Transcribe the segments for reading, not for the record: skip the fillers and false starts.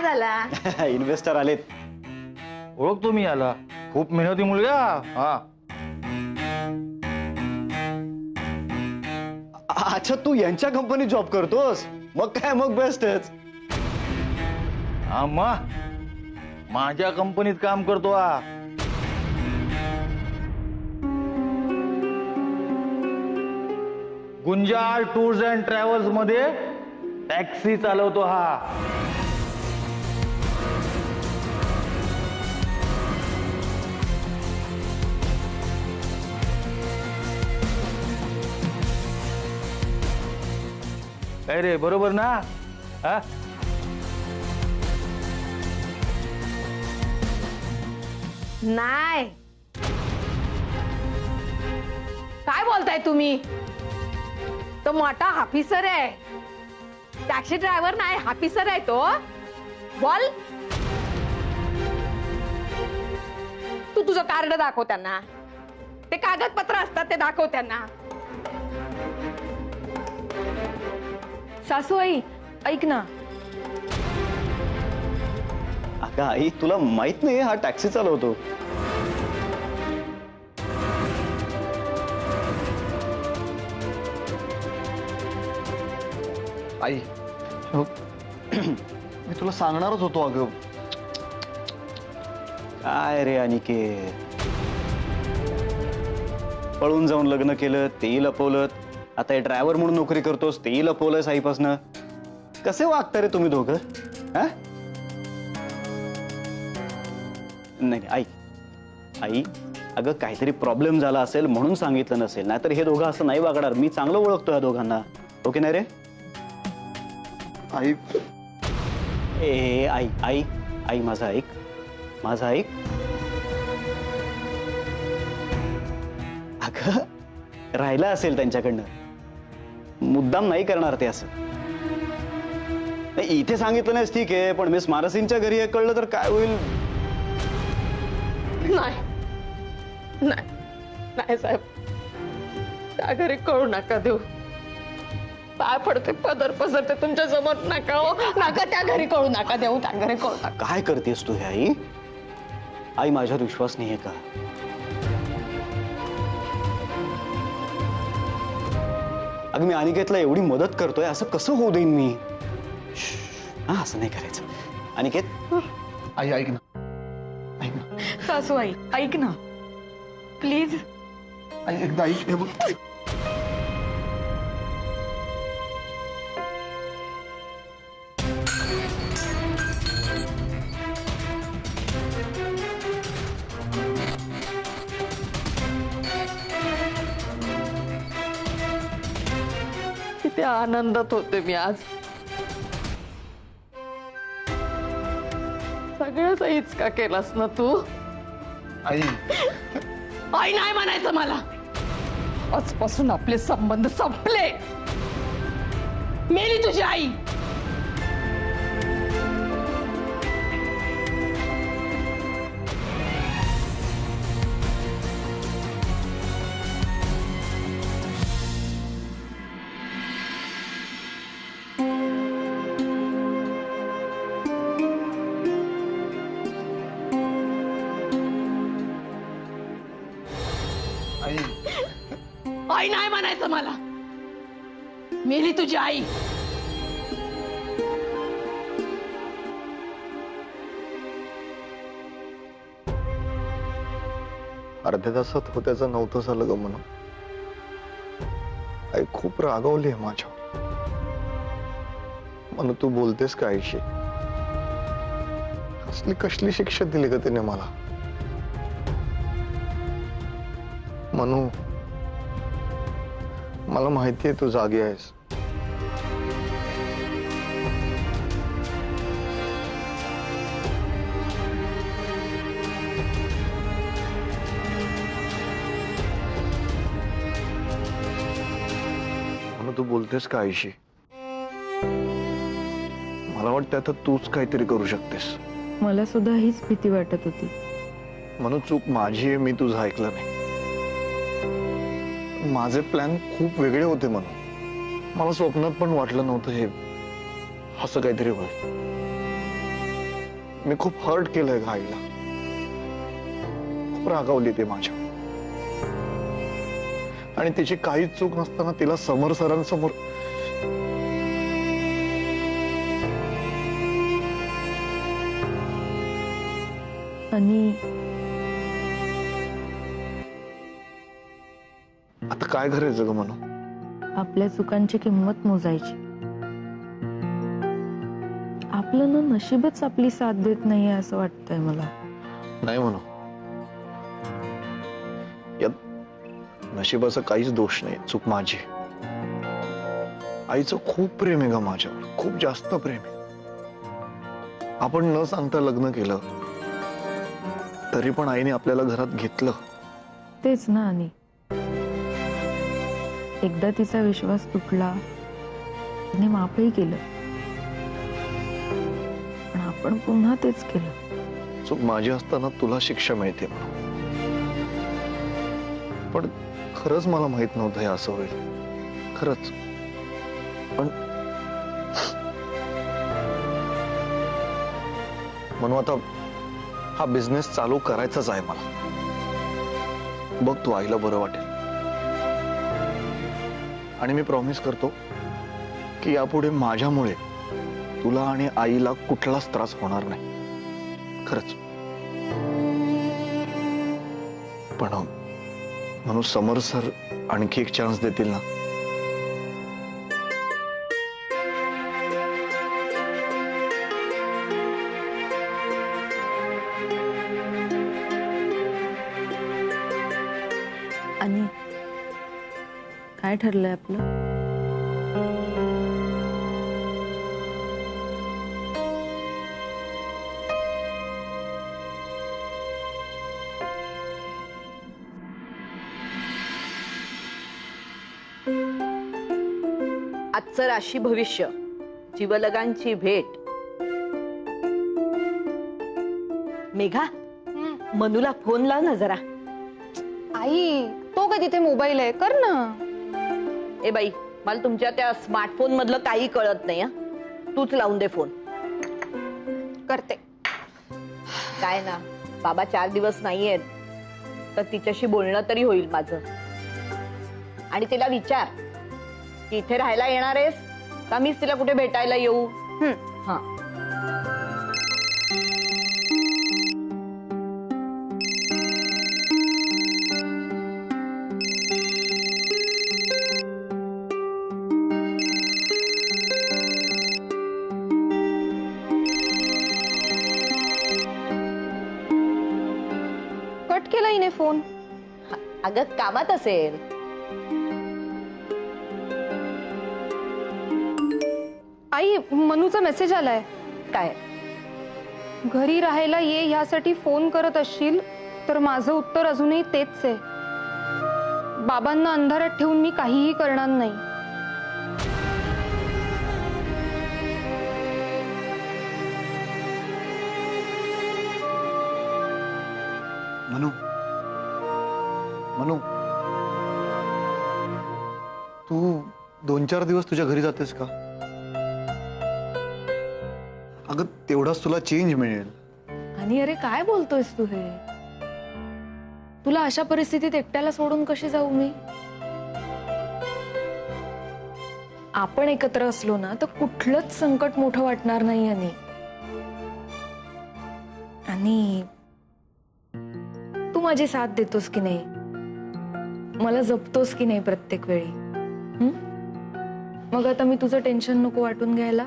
झाला? इन्व्हेस्टर आलेत. ओळखतो मी याला, खूप मेहनती मुलगा. हा, अच्छा, तू यांच्या कंपनीत जॉब करतोस? मग काय, मग बेस्टच. हा मग माझ्या कंपनीत काम करतो हा. गुंजाळ टूर्स अँड ट्रॅव्हल्स मध्ये टॅक्सी चालवतो हा. काय रे, बरोबर ना? हा, नाही. काय बोलताय तुम्ही? तो मोठा ऑफिसर आहे, टॅक्सी ड्रायव्हर नाही, ऑफिसर आहे तो. बोल. तू तुझं कार्ड दाखव त्यांना, ते कागदपत्र असतात ते दाखव त्यांना. सासूबाई ऐक ना. अगं आई, तुला माहित नाही हा टॅक्सी चालवतो? आई मी तुला सांगणारच होतो अगं. काय रे अनिकेत, पळून जाऊन लग्न केलं तेही लपवलं, आता हे ड्रायव्हर म्हणून नोकरी करतोस तेही लपवलंय आईपासनं. कसे वागता रे तुम्ही दोघं? हा, नाही आई, आई अगं काहीतरी प्रॉब्लेम झाला असेल म्हणून सांगितलं नसेल, नाहीतर हे दोघं असं नाही वागणार. मी चांगलं ओळखतो या दोघांना. ओके नाही रे? आई ए आई आई आई माझा ऐक, माझा ऐक. अगं राहिला असेल त्यांच्याकडनं, मुद्दाम नाही करणार ते असं. नाही, इथे सांगितलं नाहीस ठीक आहे, पण मिस मानसींच्या घरी हे कळलं तर काय होईल? नाही नाही नाही साहेब, त्या घरी कळू नका देऊ. पाय पडते, पदर पसरते तुमच्या समोर. नका हो, नका त्या घरी कळू नका देऊ, त्या घरी कळू नका. काय करतेस तू हे आई? आई माझ्यावर विश्वास नाहीये का? अगं मी अनिकेतला एवढी मदत करतोय, असं कसं होऊ देईन मी? हा, असं नाही करायचं अनिकेत. आई ऐक ना, ऐक ना सासूबाई ऐक ना प्लीज. आई, एकदा ऐक. हे बघ, किती आनंदात होते मी आज. सगळ्याचा इचका केलास ना तू. आई आई नाही म्हणायचं मला. आजपासून आपले संबंध संपले. मेली तुझी आई. आई आई नाही म्हणायचं मला. मेली तुझी आई. अर्ध्या तासात होत्याचं नव्हतं झालं ग म्हणून. आई खूप रागवली आहे माझ्या म्हणून. तू बोलतेस का आईशी? असली कसली शिक्षा दिली का तिने मला? म्हणू, मला माहितीये तू जागी आहेस. म्हणून तू बोलतेस का आईशी? मला वाटतं आता तूच काहीतरी करू शकतेस. मला सुद्धा हीच भीती वाटत होती. म्हणून चूक माझी आहे, मी तुझं ऐकलं नाही. माझे प्लॅन खूप वेगळे होते म्हणून. मला स्वप्नात पण वाटलं नव्हतं हे असं काहीतरी होईल. मी खूप हर्ट केलंय ग आईला. खूप रागावली ते माझ्या. आणि तिची काहीच चूक नसताना तिला समर सरांसमोर आणि आता काय करायचं ग म्हणू. आपल्या चुकांची किंमत मोजायची. आपलं ना नशीबच आपली साथ देत नाहीये असं वाटतंय मला. नाही म्हणू. यात नशिबाचा काहीच दोष नाही. चूक माझी. आईचं खूप प्रेम आहे ग माझ्यावर. खूप जास्त प्रेम आहे. आपण न सांगता लग्न केलं तरी पण आईने आपल्याला घरात घेतलं. तेच ना. आणि एकदा तिचा विश्वास तुटला, तिने माफही केलं, पण आपण पुन्हा तेच केलं. चूक माझी असताना तुला शिक्षा मिळते म्हणून. पण खरंच मला माहित नव्हतं हे असं होईल. खरंच. पण म्हणून आता हा बिझनेस चालू करायचाच आहे मला. बघ तू आईला बरं वाटेल. आणि मी प्रॉमिस करतो की यापुढे माझ्यामुळे तुला आणि आईला कुठलाच त्रास होणार नाही. खरंच. पण म्हणून समर सर आणखी एक चान्स देतील ना. आणि काय ठरलंय आपलं? आजचं राशी भविष्य, जीवलगांची भेट. मेघा, मनूला फोन लाव ना जरा. आई, तो काय तिथे मोबाईल आहे, कर ना. ए बाई, मला तुमच्या त्या स्मार्टफोन मधलं काही कळत नाही. तूच लावून दे फोन. करते. काय ना, बाबा 4 दिवस नाहीयेत, तर तिच्याशी बोलणं तरी होईल माझं. आणि तिला विचार की इथे राहायला येणार आहेस का मीच तिला कुठे भेटायला येऊ. हा. कट केला हिने फोन. अगं कामात असेल. आई, मनूचा मेसेज आलाय. काय? घरी राहायला ये ह्यासाठी फोन करत असशील तर माझं उत्तर अजूनही तेच आहे. बाबांना अंधारात ठेवून मी काहीही करणार नाही. मनू. मनू, तू 2-4 दिवस तुझ्या घरी जातेस का? अगं तेवढाच तुला चेंज मिळेल. आणि अरे काय बोलतोयस तू हे? तुला अशा परिस्थितीत एकट्याला सोडून कशी जाऊ मी? आपण एकत्र असलो ना तर कुठलंच संकट मोठं वाटणार नाही. आणि तू माझी साथ देतोस की नाही, मला जपतोस की नाही प्रत्येक वेळी. मग आता मी तुझं टेन्शन नको वाटून घ्यायला.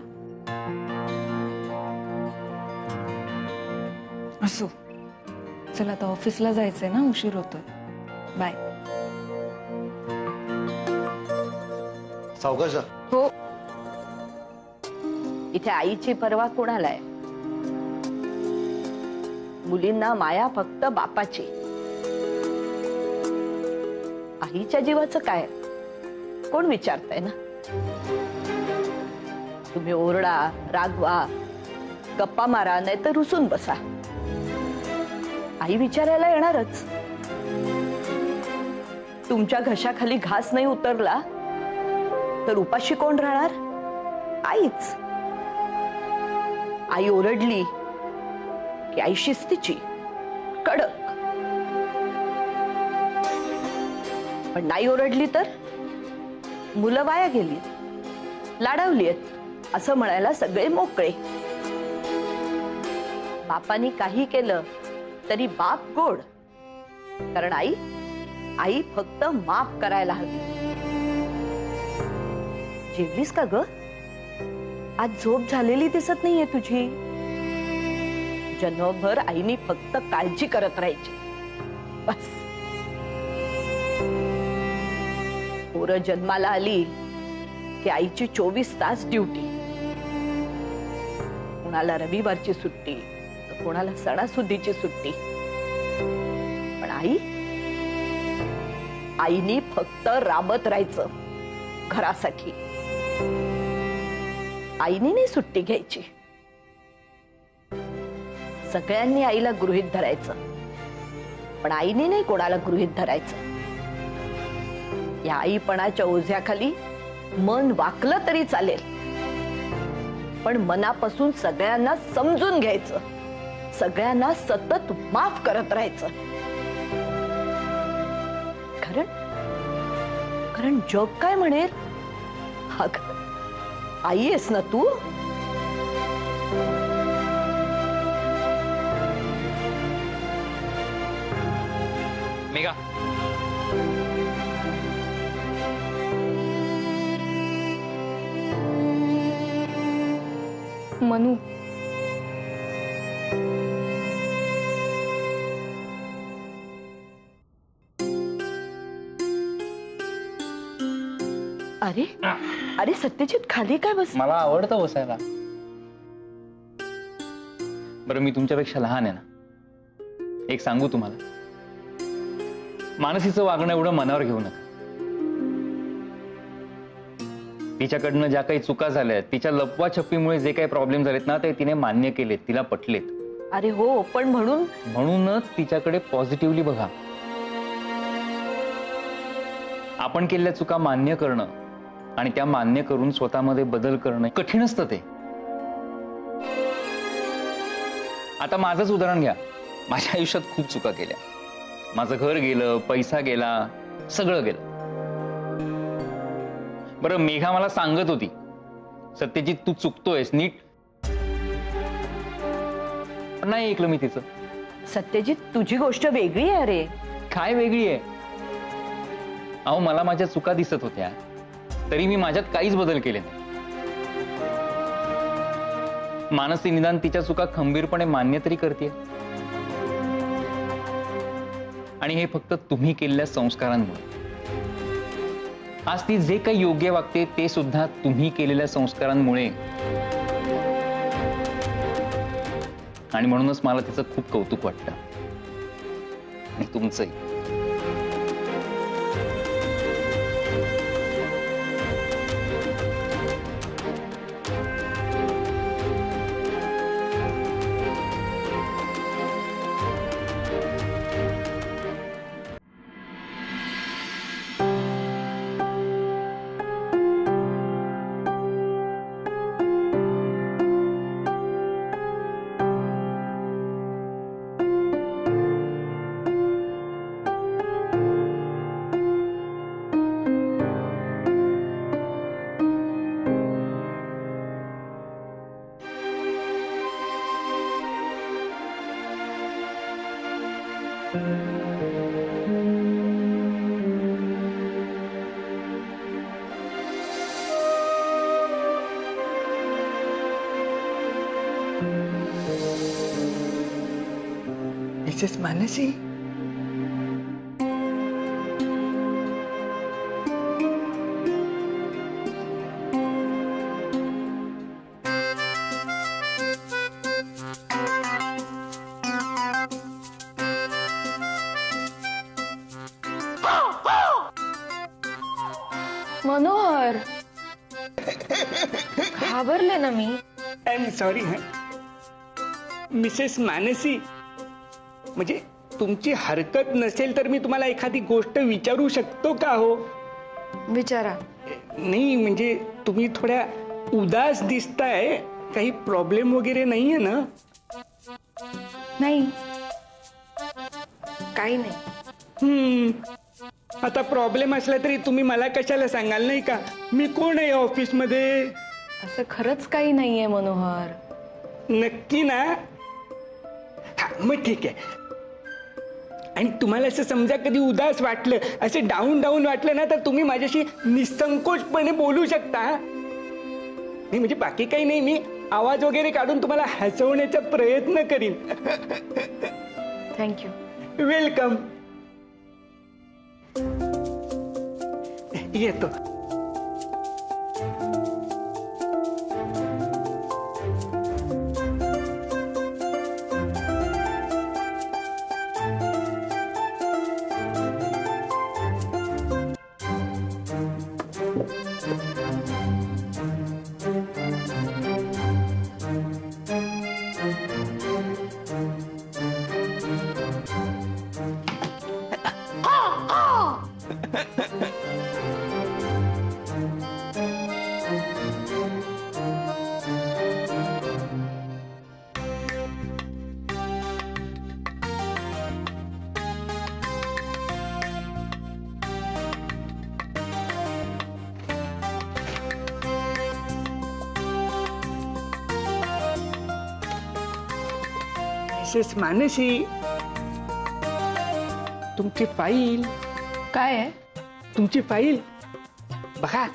असो, चल आता ऑफिसला जायचंय ना, उशीर होतोय. बाय. सावकाश जा. हो. इथे आईची पर्वा कोणाला आहे? मुलींना माया फक्त बापाची. आईच्या जीवाचं काय कोण विचारतंय ना. तुम्ही ओरडा, रागवा, गप्पा मारा, नाही तर रुसून बसा, आई विचारायला येणारच. तुमच्या घशाखाली घास नाही उतरला तर उपाशी कोण राहणार? आईच. आई ओरडली की आई शिस्तीची, कडक. पण नाही ओरडली तर मुलं वाया गेली, लाडावलीत असं म्हणायला सगळे मोकळे. बापानी काही केलं तरी बाप गोड, कारण आई फक्त माफ करायला हवी. जेवलीस का ग? आज झोप झालेली दिसत नाहीये तुझी. जन्मभर आईनी फक्त काळजी करत राहायची, बस. पोरं जन्माला आली की आईची 24 तास ड्युटी. कोणाला रविवारची सुट्टी, तर कोणाला सणासुदीची सुट्टी. पण आईनी फक्त राबत राहायचं घरासाठी. आईनी नाही सुट्टी घ्यायची. सगळ्यांनी आईला गृहीत धरायचं, पण आईने नाही कोणाला गृहीत धरायचं. या आईपणाच्या ओझ्याखाली मन वाकलं तरी चालेल, पण मनापासून सगळ्यांना समजून घ्यायचं, सगळ्यांना सतत माफ करत राहायचं. कारण जग काय म्हणेल? अगं, आई आहेस ना तू. मेघा, मनू, अरे सत्यजित, खाली काय बस. मला आवडतं बसायला. बरं, मी तुमच्यापेक्षा लहान आहे ना. एक सांगू तुम्हाला, मानसीचं वागणं एवढं मनावर घेऊ नका. तिच्याकडनं ज्या काही चुका झाल्यात, तिच्या लपवाछप्पीमुळे जे काही प्रॉब्लेम झालेत ना, ते तिने मान्य केलेत, तिला पटलेत. अरे हो, पण म्हणूनच तिच्याकडे पॉझिटिव्हली बघा. आपण केलेल्या चुका मान्य करणं आणि त्या मान्य करून स्वतःमध्ये बदल करणं कठीण असतं ते. आता माझंच उदाहरण घ्या. माझ्या आयुष्यात खूप चुका केल्या. माझं घर गेलं, पैसा गेला, सगळं गेलं. बरं, मेघा मला सांगत होती, सत्यजित तू चुकतोयस, नीट. पण नाही ऐकलं मी तिचं. सत्यजित, तुझी गोष्ट वेगळी आहे रे. काय वेगळी आहे? अहो, मला माझ्या चुका दिसत होत्या, तरी मी माझ्यात काहीच बदल केले नाही. मानसी निदान तिच्या चुका खंबीरपणे मान्य तरी करते. आणि हे फक्त तुम्ही केलेल्या संस्कारांमुळे. आज ती जे काही योग्य वागते ते सुद्धा तुम्ही केलेल्या संस्कारांमुळे. आणि म्हणूनच मला तिचं खूप कौतुक वाटतं, आणि तुमचंही. मिसेस मानसी, मनोहर, घाबरले ना मी. I am sorry. Mrs Mansi, म्हणजे तुमची हरकत नसेल तर मी तुम्हाला एखादी गोष्ट विचारू शकतो का हो? विचारा. नाही म्हणजे तुम्ही थोड्या उदास दिसताय. काही प्रॉब्लेम वगैरे नाहीये ना? नाही, काही नाही. आता प्रॉब्लेम असला तरी तुम्ही मला कशाला सांगाल, नाही का? मी कोण आहे ऑफिसमध्ये? असं खरंच काही नाहीये मनोहर. नक्की ना? हा, मग ठीक आहे. आणि तुम्हाला असं समजा कधी उदास वाटलं, असं डाऊन डाऊन वाटलं ना, तर तुम्ही माझ्याशी निसंकोचपणे बोलू शकता. नाही म्हणजे बाकी काही नाही, मी आवाज वगैरे काढून तुम्हाला हसवण्याचा प्रयत्न करीन. थँक्यू. वेलकम. येतो. मिसेस मानसी, तुमची फाईल. काय आहे? तुमची फाईल बघा.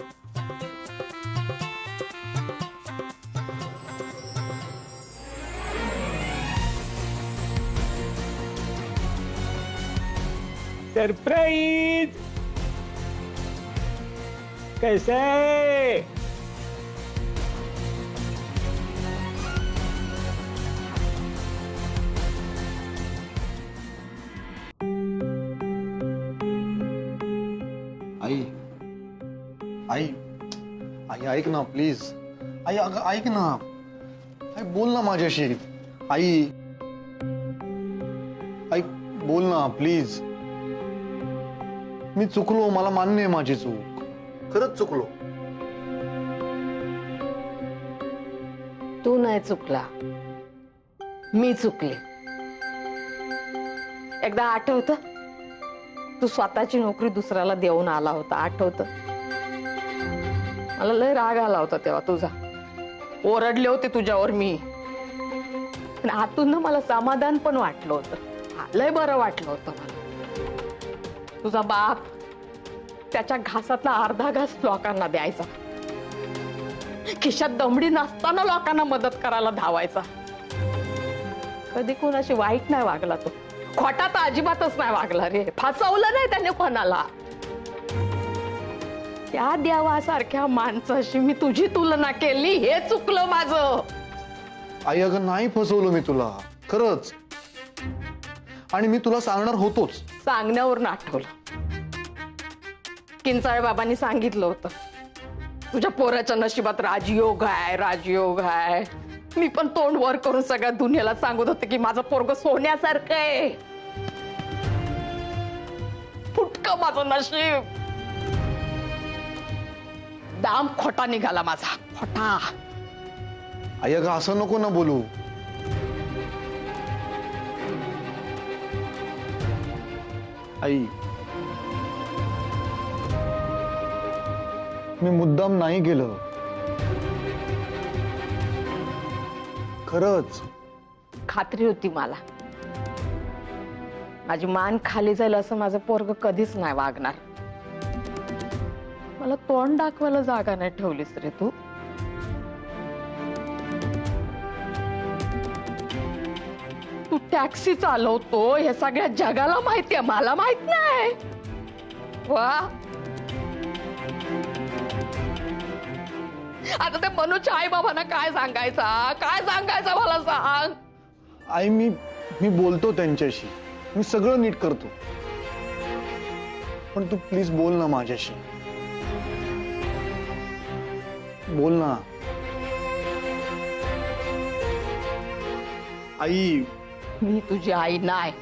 सरप्राईज. कसं आहे? आई आई आई ऐक ना प्लीज. आई अगं ऐक ना. आई बोल ना माझ्याशी. आई आई बोल ना प्लीज. मी चुकलो, मला मान्य आहे माझी चूक, खरंच चुकलो. तू नाही चुकला, मी चुकले. एकदा आठवतं, तू स्वतःची नोकरी दुसऱ्याला देऊन आला होता, आठवतं? मला लय राग आला होता तेव्हा तुझा. ओरडले होते तुझ्यावर मी. पण आतून ना मला समाधान पण वाटलं होतं. लय बरं वाटलं होतं मला. तुझा बाप त्याच्या घासातला अर्धा घास लोकांना द्यायचा. खिशात दमडी नसताना लोकांना मदत करायला धावायचा. कधी कोणाशी वाईट नाही वागला तो. खोटा तर अजिबातच नाही वागला रे. फसवलं नाही त्याने कोणाला. त्या देवासारख्या माणसाशी मी तुझी तुलना केली, हे चुकलं माझं. आई अगं नाही फसवलं मी तुला, खरंच. आणि मी तुला सांगणार होतोच. सांगण्यावरून आठवलं, किंचाळे बाबांनी सांगितलं होतं तुझ्या पोराच्या नशिबात राजयोग आहे, राजयोग आहे. मी पण तोंड वर करून सगळ्या दुनियाला सांगत होते की माझं पोरग सोन्यासारखं आहे. फुटकं माझं नशीब. दाम खोटा निघाला माझा, खोटा. आई अगं असं नको ना बोलू. आई मी मुद्दाम नाही केलं, खरंच. खात्री होती मला, माझी मान खाली जाईल असं माझं पोरग कधीच नाही वागणार. मला तोंड दाखवायला जागा नाही ठेवलीस रे तू. तू टॅक्सी चालवतो हे सगळ्या जगाला माहितीये, मला माहित नाही. वा, आता ते मनूच्या आई बाबांना काय सांगायचं मला सांग. आई मी बोलतो त्यांच्याशी, मी सगळं नीट करतो. पण तू प्लीज बोल ना माझ्याशी, बोल ना. आई मी तुझी आई नाही.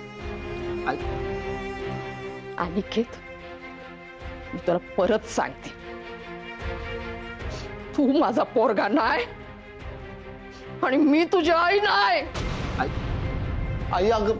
अनिकेत, मी तुला परत सांगते, तू माझा पोरगा नाही आणि मी तुझी आई नाही. आई अगं